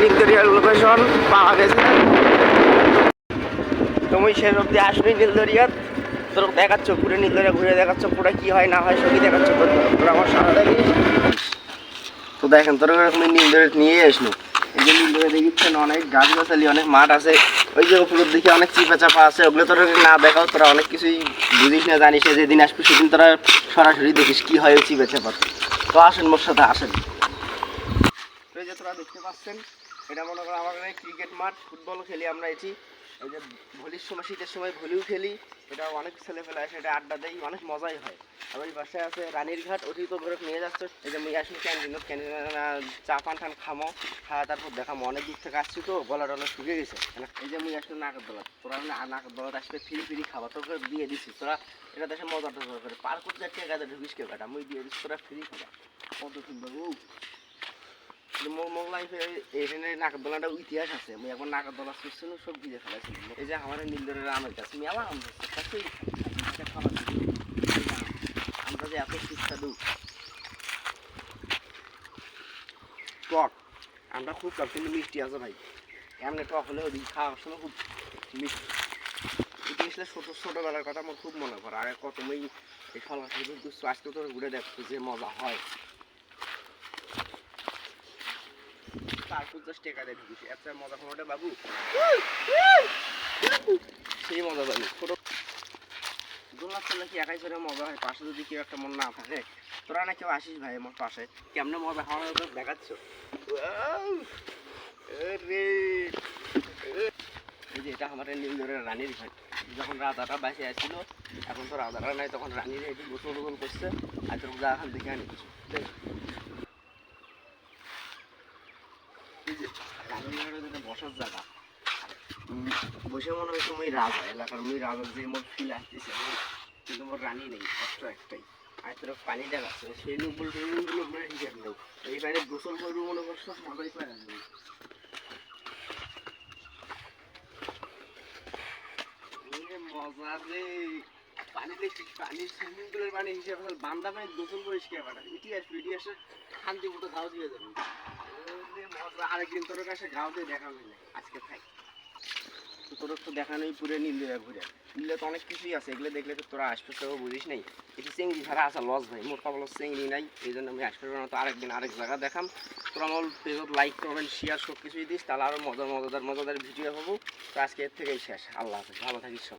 নীলদরিয়ার location পাওয়া গেছে। তুমি শেষ অব্দি আসবি নীলদরিয়ার, তোর দেখাচ্ছ পুরো নীলদরিয়া ঘুরে দেখাচ্ছ পুরো কি হয় না হয় সবই দেখাচ্ছ তোর আমার সারা দেখিস। তো দেখেন তোর তুমি নীলদরিয়া নিয়ে আসলো, এই যে নীলদরিয়া দেখিচ্ছেন অনেক গাছ গাছালি অনেক মাঠ আছে, ওই যে উপরের দিকে অনেক চিপা চাপা আছে, ওগুলো তোরা না দেখাও তোরা অনেক কিছুই বুঝিস না জানিস না, যেদিন আসবি সেদিন তোরা সরাসরি দেখিস কি হয় ওই চিপা চাপা। তো আসেন মোর সাথে আসেন। এই যে তোরা দেখতে পাচ্ছেন এটা মনে করো আমার ক্রিকেট মাঠ, ফুটবল খেলি আমরা এটি, এই যে ভলির সময় শীতের সময় ভলিও খেলি, এটা অনেক ছেলেপেলে আসে, এটা আড্ডা দেয় অনেক মজাই হয়। আর ওই পাশে আছে রানীর ঘাট, ওটি তো ধরে নিয়ে যাচ্ছে, এই যে মুই আসি ক্যান্টিনত চা পান টান খামো, খাওয়া তারপর দেখামো অনেক দূর থেকে আসছি তো গলা টলা শুকিয়ে গেছে। এই যে মুই আসলে নাগরদোলা, তোরা নাগরদোলা আসবে ফ্রি ফ্রি খাবার তোকে দিয়ে দিচ্ছি, তোরা এটা দেখে মজা টজা করে পার করতে যাচ্ছে গাছে ঢুকিস কে বেটা, মুই দিয়ে দিচ্ছি তোরা ফ্রি খাবা কত সুন্দর। মোর লাইফে এখানে নাগরদোলাটা ইতিহাস আছে, আমি একবার নাগরদোলা শুনছিল সব ভিজে ফেলাইছিলাম। এই যে আমার নীলদরিয়ার আমের গাছ, আমি আমার আম গাছ খাবার আমরা যে এত সুস্বাদু টক, আমরা খুব টক কিন্তু মিষ্টি আছে ভাই, এমনি টক হলে ওই খাওয়ার সময় খুব মিষ্টি। এটি আসলে ছোটোবেলার কথা আমার খুব মনে পড়ে, আর কত মই এই ফল গাছ কিন্তু আজকে তো ঘুরে দেখতো যে মজা হয়। তারপর জাস্ট টেকা দেয় ঢুকিস এত মজা খাওয়াটা বাবু, সেই মজা পাবি। ছোটো দোলনা চললে কি একাই চলে মজা হয়, পাশে যদি কেউ একটা মন না থাকে, তোরা না কেউ আসিস ভাই আমার পাশে, কেমনে মজা খাওয়ানো দেখাচ্ছ। এই যে এটা আমাদের নীলদরিয়ার রানীর ঘাট, যখন রাজাটা বাঁচে আসছিল, এখন তো রাজাটা নাই, তখন রানীর এটি গোসল গোসল করছে, আর তোর যা এখন দেখে আনি কিছু রানীর ঘাটে বসার জায়গা, বসে মনে হয় তুমি রাজা এলাকার, মুই রাজার যে মোট ফিল আসতেছে, কিন্তু মোর রানী নেই, কষ্ট একটাই। আর তোর পানি দেখাচ্ছে সেই লোকগুলো হিসাব নেই, এই পানি গোসল করবো মনে করছো মজাই পায় না। মজা রে পানি দেখছিস, পানির সুইমিং পুলের পানি হিসাবে বান্দা পানি গোসল করিস কে পাটা, ইতিহাসে শান্তি মতো গাও দিয়ে যাবি মজা। আরেকদিন তোর কাছে গাও দিয়ে দেখা হইলে আজকে থাক, তোর তো দেখানোই পুরো নীলদরিয়া ঘুরে, নীলে তো অনেক কিছুই আছে, এগুলো দেখলে তো তোরা আসবে তো বুঝিস নাই। এটি চেংড়ি ছাড়া আসা লস ভাই, মোট পাবল চেংড়ি নাই, এই জন্য আমি আসবে না। তো আরেকদিন আরেক জায়গা দেখাম, তোরা আমার ফেসবুক লাইক করবেন শেয়ার সব কিছুই দিস, তাহলে আরও মজাদার ভিডিও হবো। তো আজকে এর থেকেই শেষ, আল্লাহ হাফেজ, ভালো থাকিস সব।